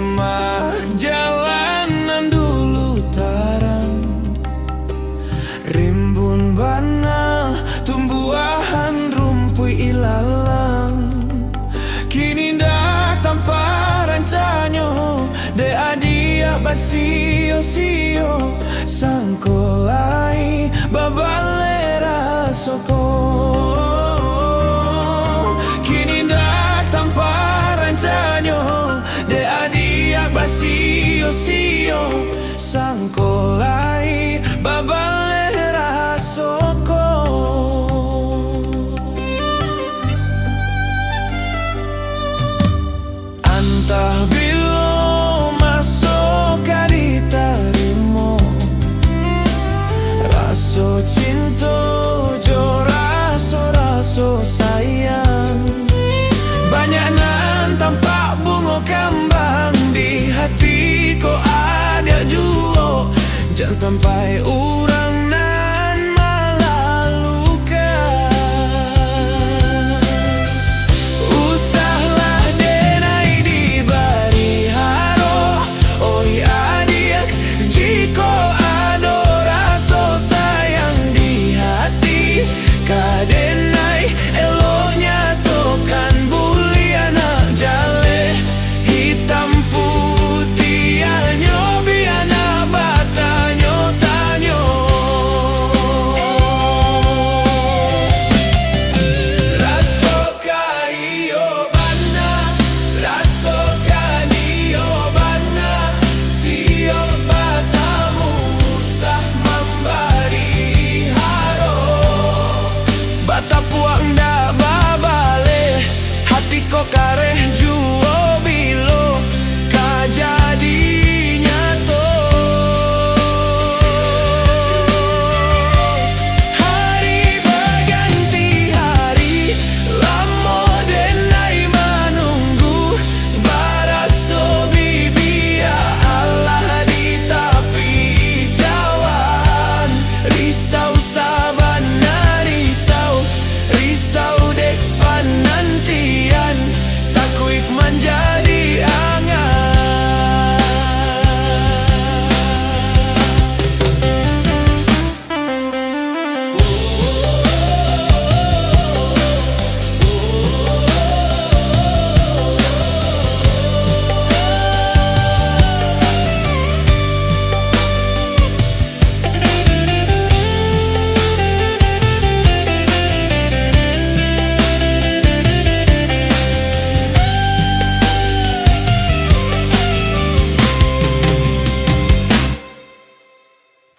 semak jalanan dulu tarang, rimbun bana tumbuhan rumpui ilalang. Kini dah tanpa rancanyo, de adia basio-sio, sangkolai babalera soko. Kini dah tanpa rancanyo, de adia basio-sio, sangkolai babalera soko. Antah bilo masuk kali tarimo, raso cinta jo raso sayang. Banyak nan tampak bunga kembang, di hatiku ada juo. Jangan sampai orang nan malah luka. Usahlah denai di bari haro, oi adik, jiko ada rasa sayang di hati. Kadenai eloknya tokan buli anak jale, hitam putih anyo biana batanyo tanyo. Raso kayo bana, raso kanio bana, tio batamu usah membari haro. Bata puang dak babale, hati ko kareh juo bilo kajadinya to. Hari berganti hari, lamo denai menunggu. Baraso bibia Allah di tapi jawan. Risau sabana risau, risau dek panantian, takuik menjadi angan.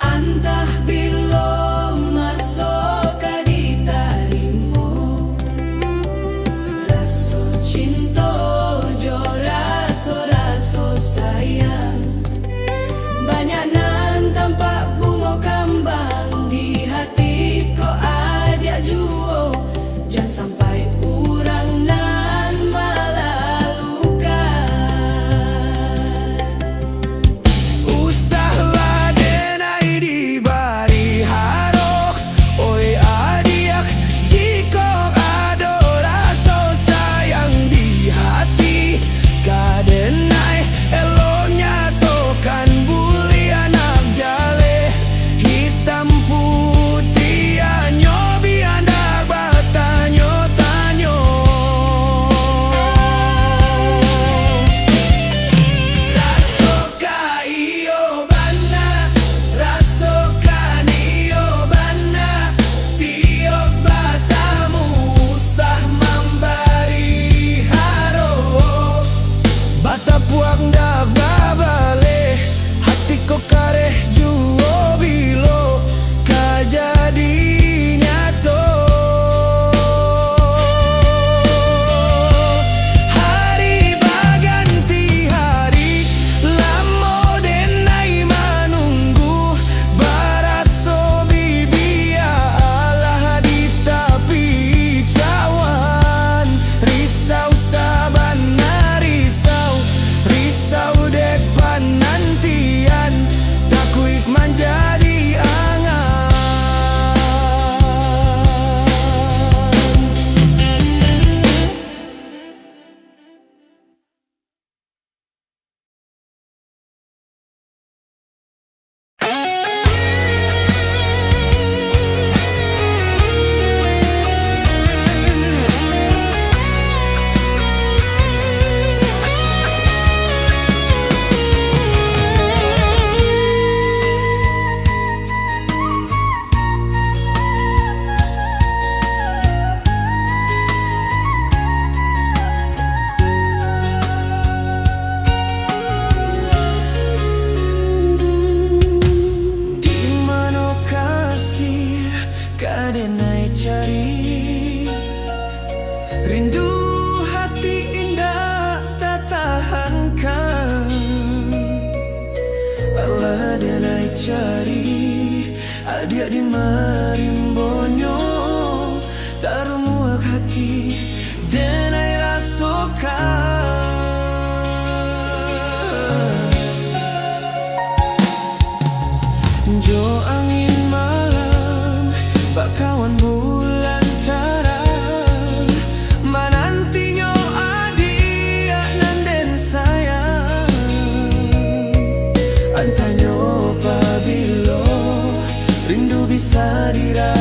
Antah bilo masuk kali tarimo, raso cinta jo raso sayang. Banyak nan tampak bunga kembang, di hati kok ada juo. Jangan sampai orang nan malah luka. Usahlah denai di bari haro, oi adik, jiko ada rasa sayang di hati. Kadenai eloknya tokan buli anak jale, cari adia di marimbonyo tarumuak hati denai rasoka. Jo angin malam bakawan bulan terang manantinyo adia nanden sayang antanyo pabilo rindu bisa dirasakan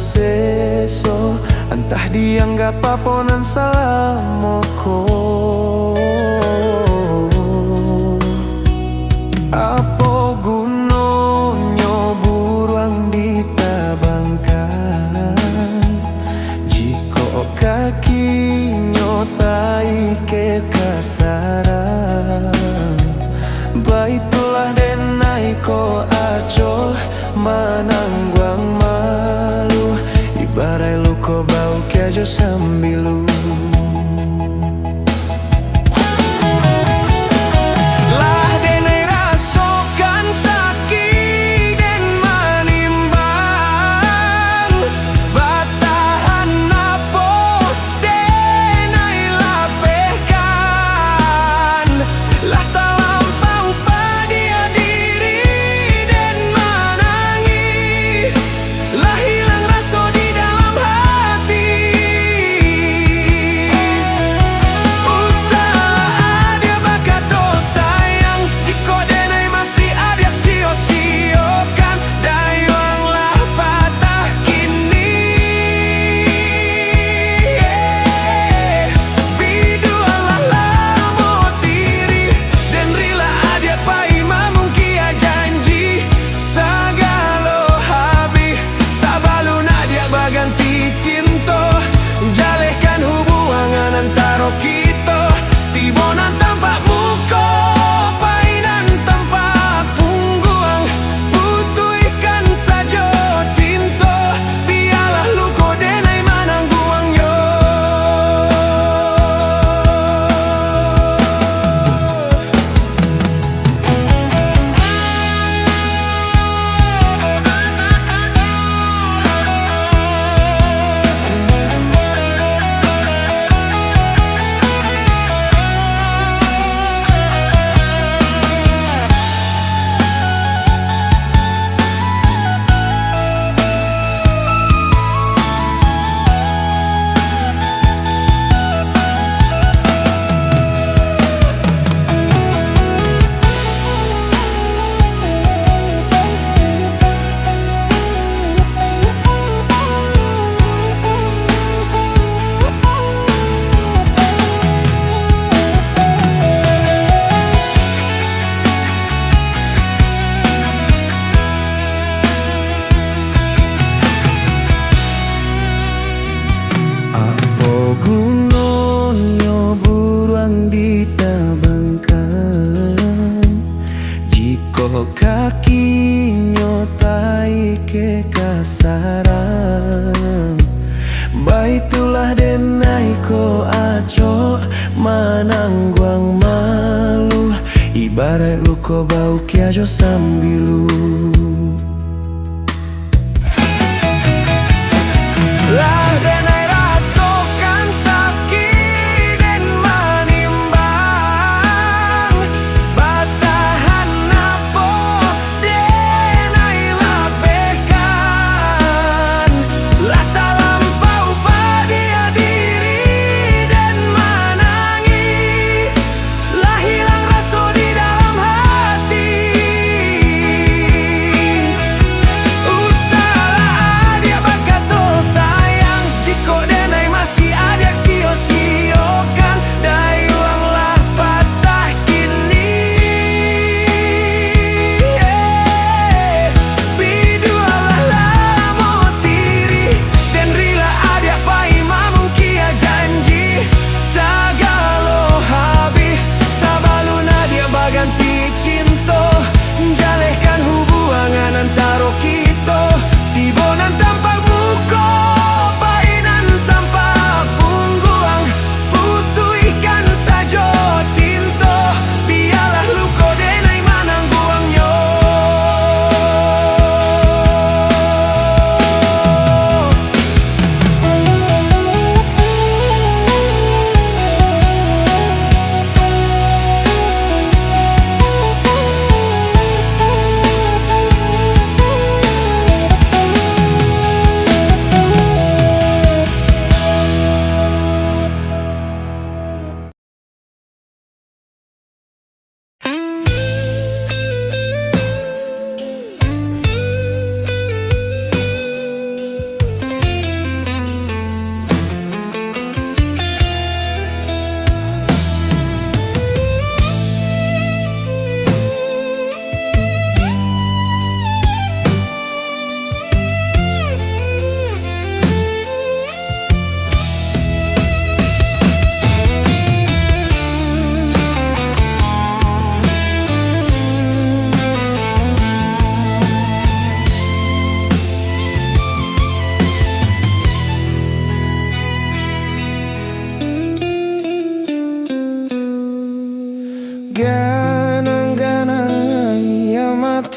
seso, entah dianggap paponan salah moko. Apa gunanya buruang ditabangkan jika kakinya tai ke kasaran. Baitulah denai ko aco manangguang malu, ibarai lu ko bau kejo sambilu. Gunanya buruang ditabangkan jika kakinya tai ke kasaran. Baitulah denai ko aco manangguang malu, ibarat lu ko bau kiajo sambilu.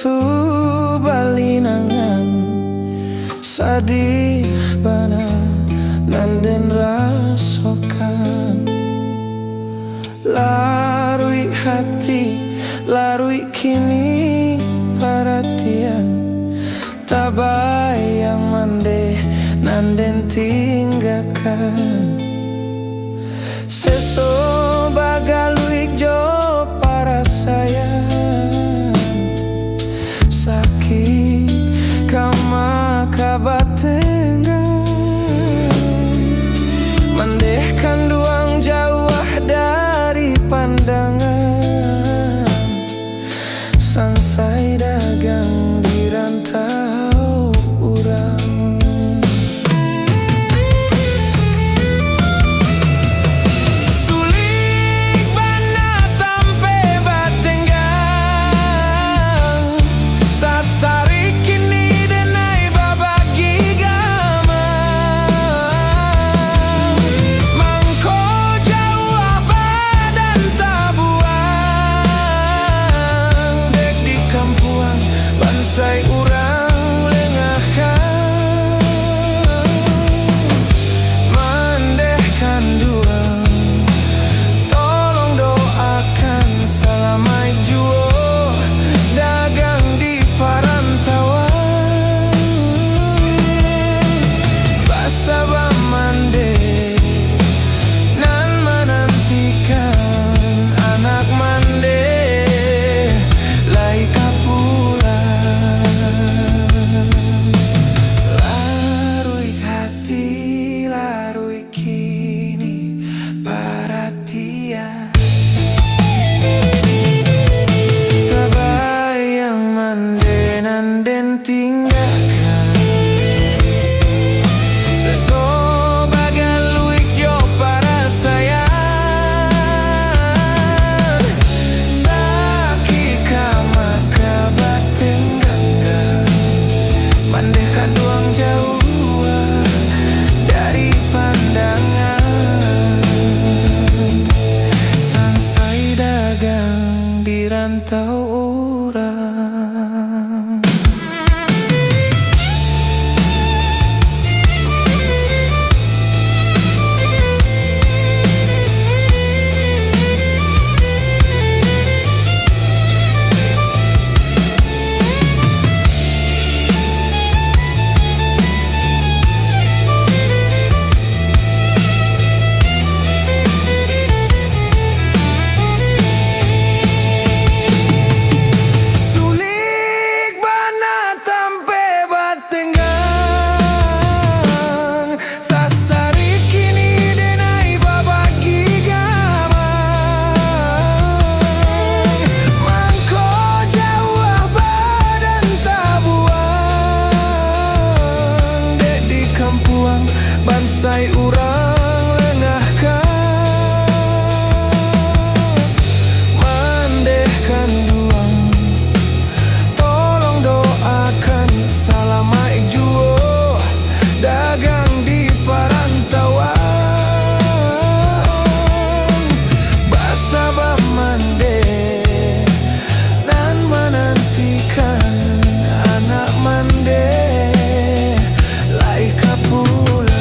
tu balinangan sadih bana nanden rasokan larui hati larui kini perhatian tabayang mande nanden tinggalkan seso bagaluik jo para sayang sakit kama kabatengan mendehkan duang jauh dari pandangan sansai dagang di rantau urang bansai urang lengahkan mandehkan duang tolong doakan salamai juo dagang di parantauan basa bamande nan menantikan anak mande lai kapula nanden tinggalkan seso bagaluik jo para sayang sakit kama kabatengan mandehkan duang jauh dari pandangan sansai dagang di rantau urang. Bansai urang lengahkan mandehkan duang tolong doakan salamai juo dagang di parantauan basa bamande nan menantikan anak mande lai kapula.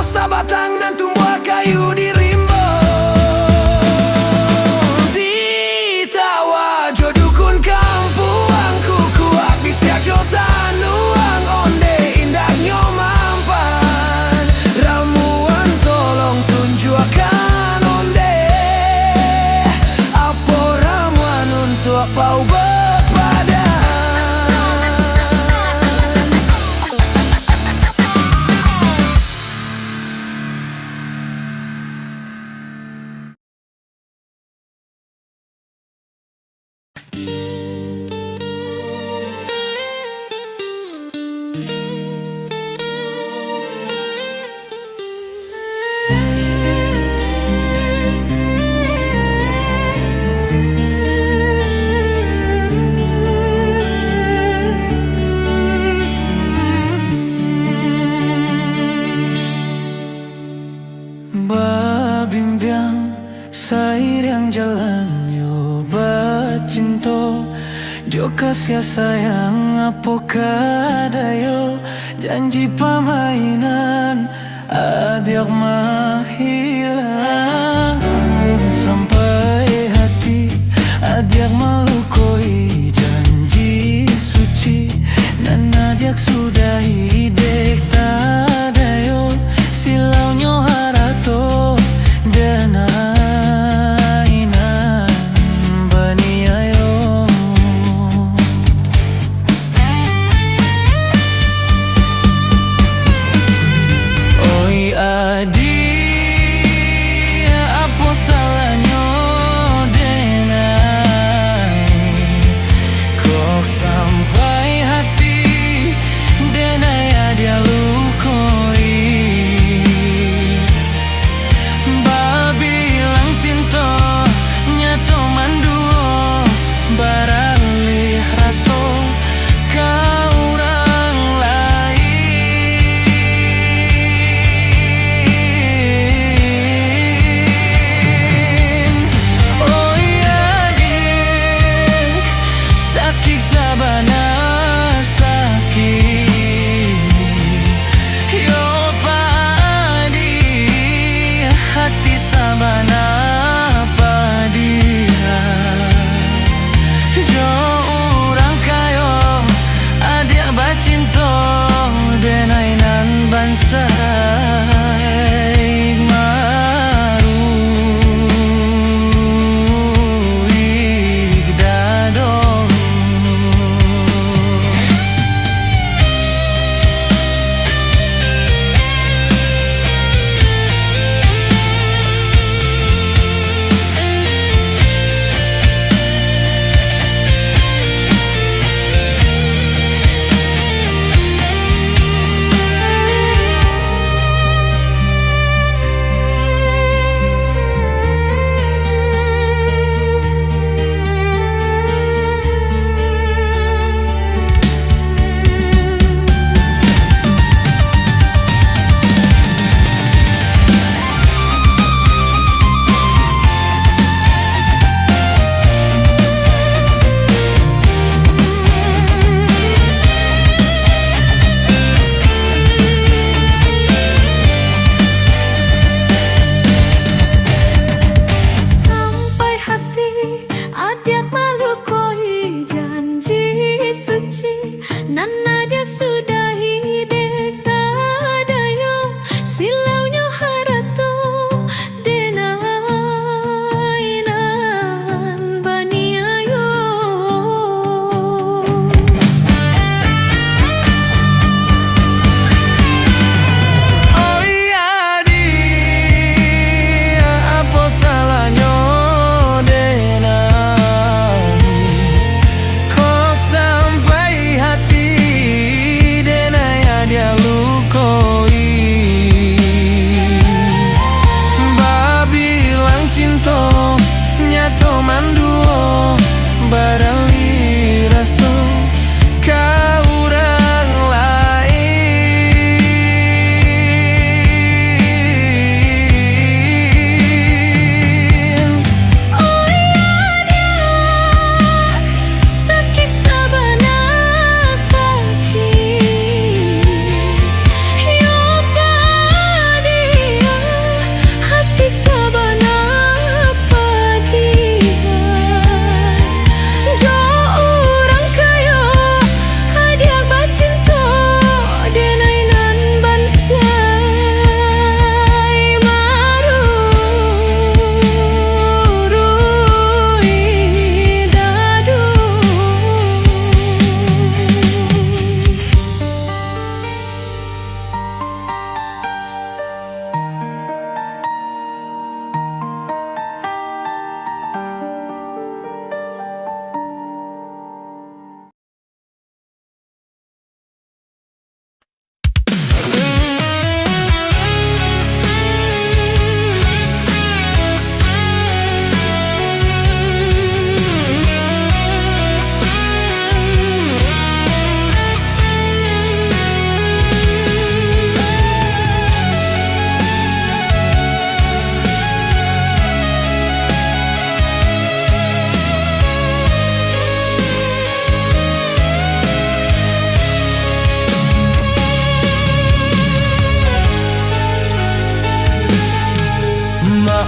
sabatang dan tumbuh kayu di rimbo. Di tawa jo dukun kampung kuku abisiak jo tanuang onde indah nyo mampan. Ramuan tolong tunjukkan onde apa ramuan untuk pau berpadan. Babimbiang sayang jalan yo bacinto jo kasih sayang apa kadayo janji pamainan adiak mah hilang sampai hati adiak melukoi janji suci dan adiak sudah hidek tadayo silaunya harato dan ainan baniayo. Oi adi apa salahnya denai kok sampai hati denai dia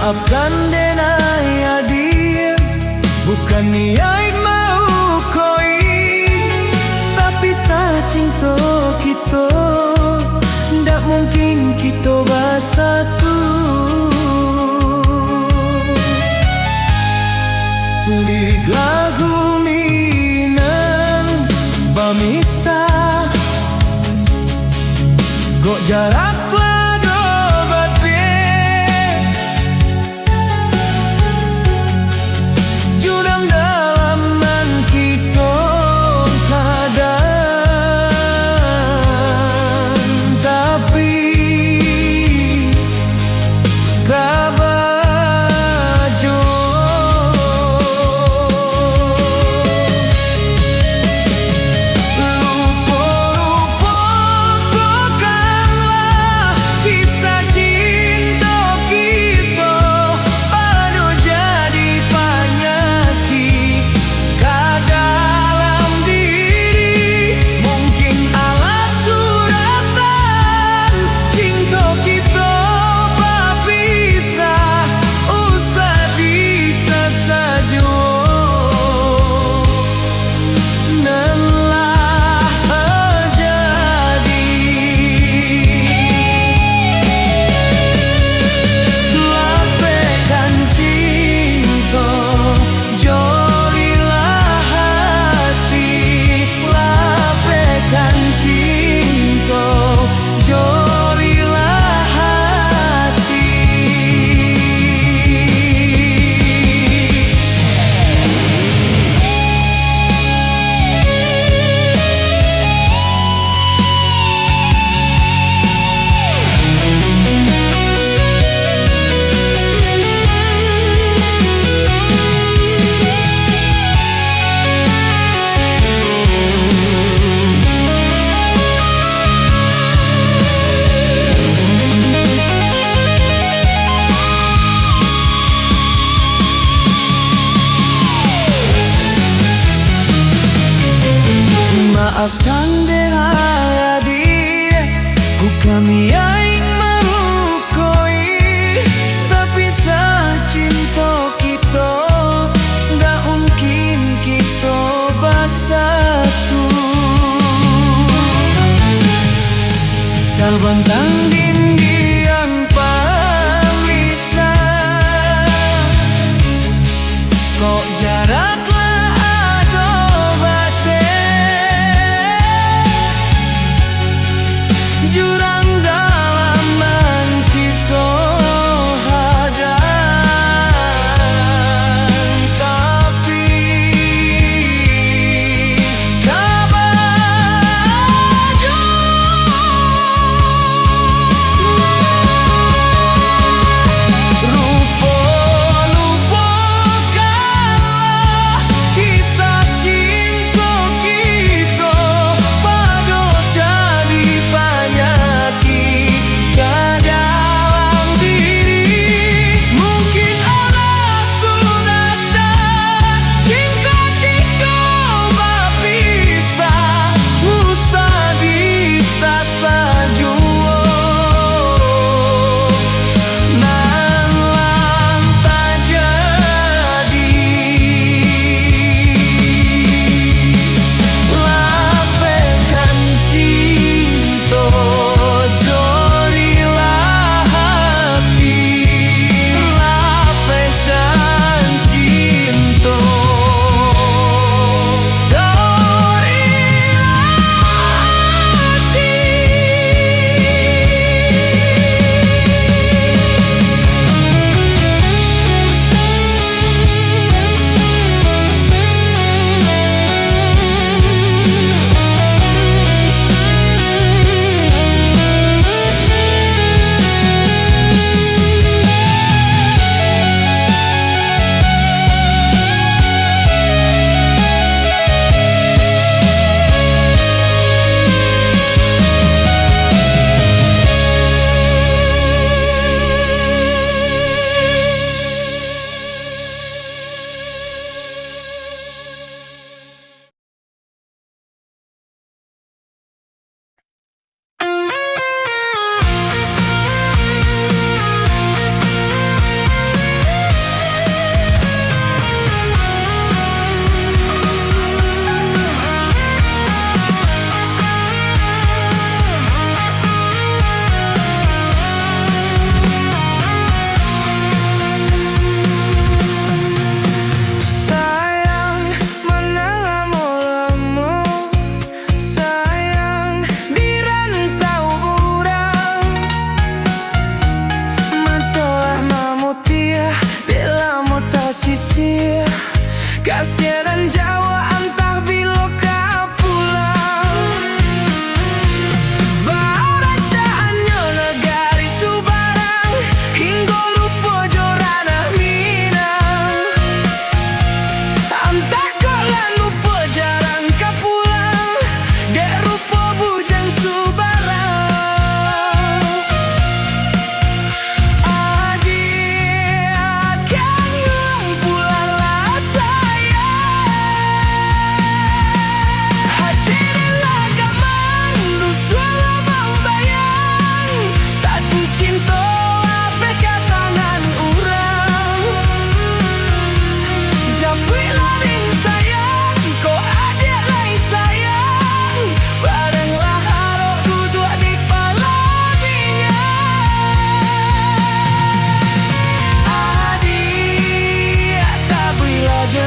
Maafkan denai adir, bukan niat mau koi, tapi sa cinta kita, ndak mungkin kita bersatu. Di lagu Minang bamisah, kok jarak lagu batin, jurang dalaman kita kadang, tapi kabajo lupa-lupakanlah kisah cinta kita, baru jadi penyakit ke dalam diri. Mungkin alas suratan cinta kita berpisah, usah disesaju nelah jadi. Lapehkan cinta, jolilah hati. Lapehkan cinta, jolilah hati. Maafkan denai adir, bukan niat melukai, tapi sa cinta kita, ndak mungkin kita bersatu. Terbentang dinding pemisah, kok jaraklah ada batin, jurang dalaman kita hadang, tapi kabajo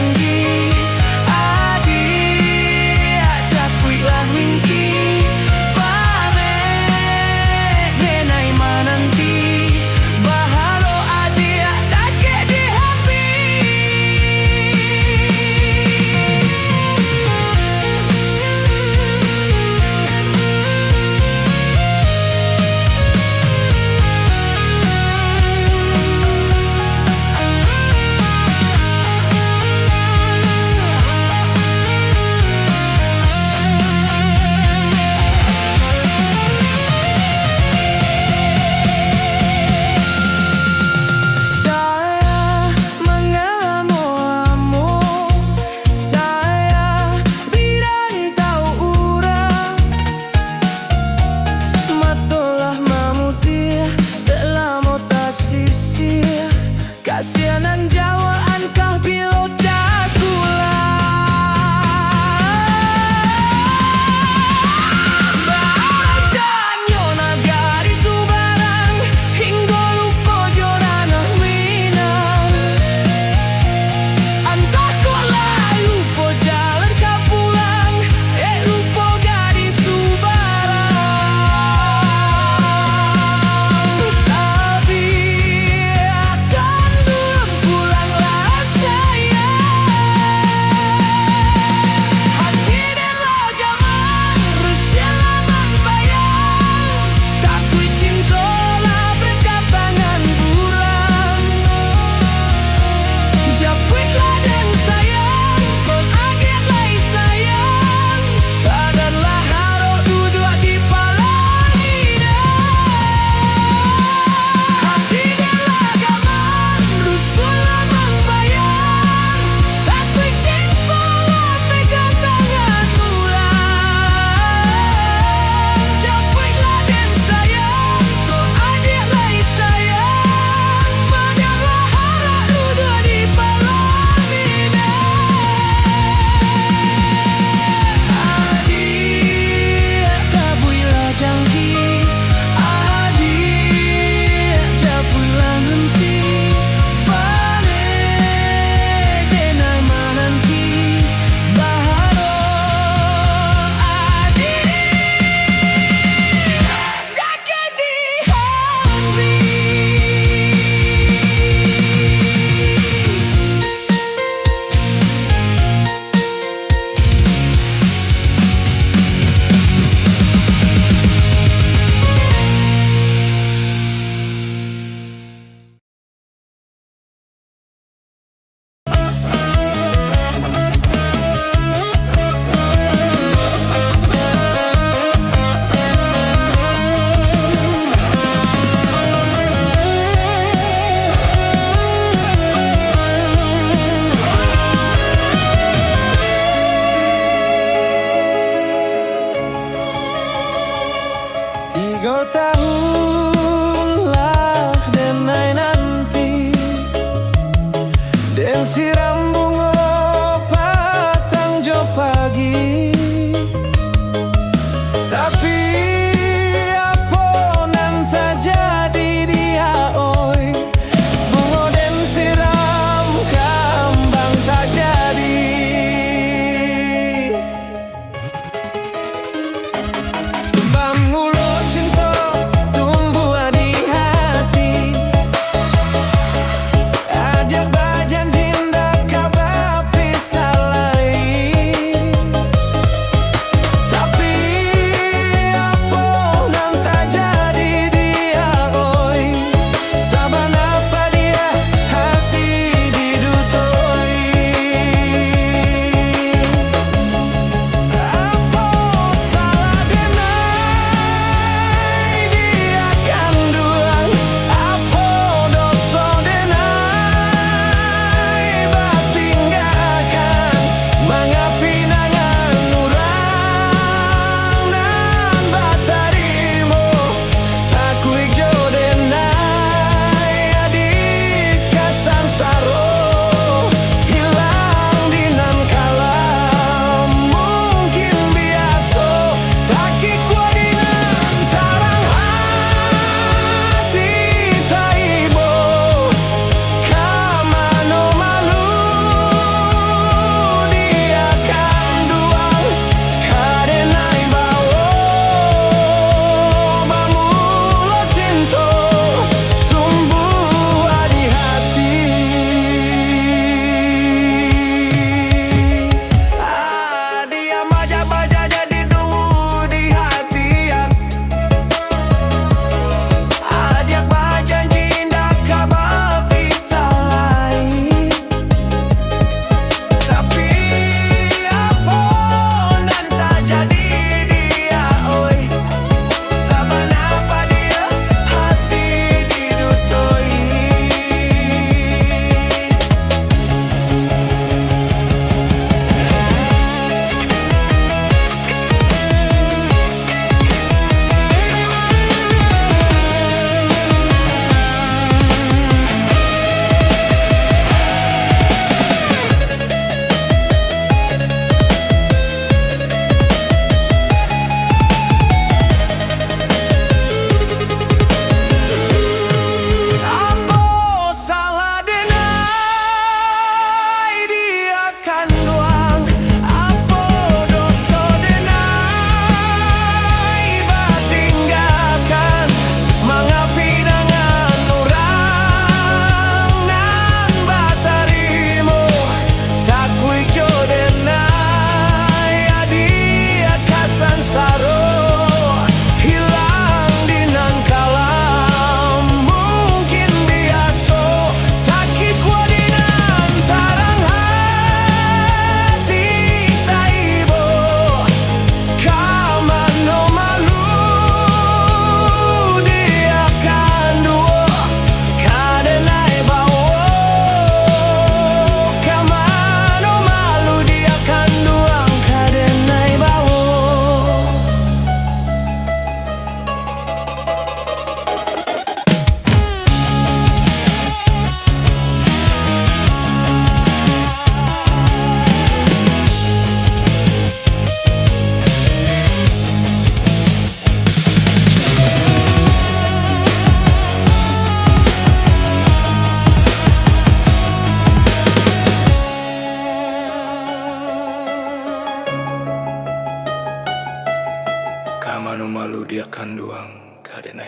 janji adi ajak kui lan winki pame nenai mananti bahalo adi take di happy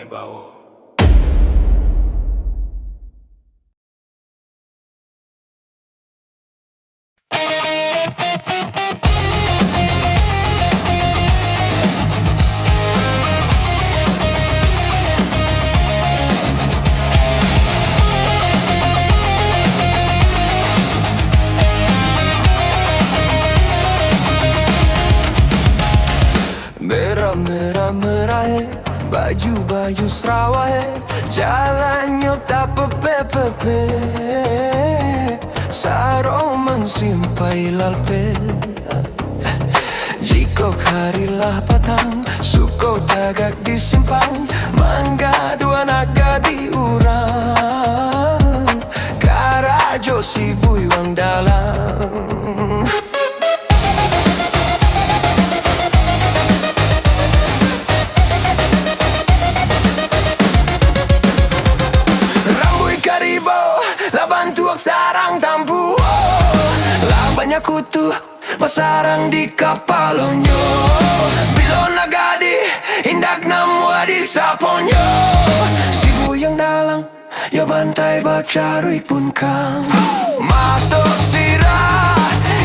bau. Merah-merah baju-baju Sarawak, jalannya tak pepe-pepe, saroman simpai lalpe. Jikok harilah patang, suko tagak di simpang, mangga dua naga diurang, karajo si buiwang dalam. Tuak sarang tampu, lah banyak kutu masarang di kapalonyo. Bilo nagadi indak namua di saponyo. Si buyang dalang yo bantai bacaruik pun kang. Mato sira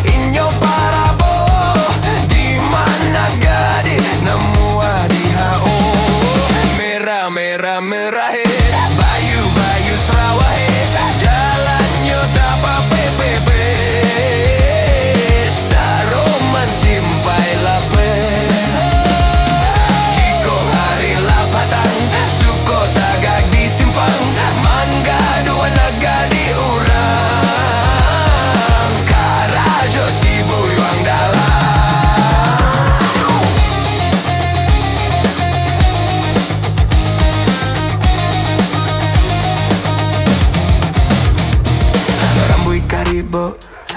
inyo parabo, di mana gadi namua di hao. Merah-merah bayu-bayu Sarawak, jalannya tapa pepe, saroman simpai lape. Jiko hari lapatang, suko tagak di simpang, mangga dua naga diurang, karajo si buiwang dalam.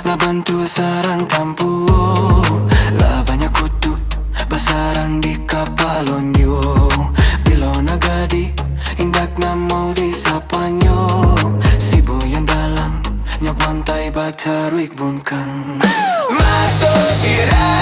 Lah bantu sarang tampu, lah banyak kutu basarang di kapalonyo. Bilo nagadi indak namo di sapanyo, si boyan dalang nyak wantai bataruik bunkang. Mato sira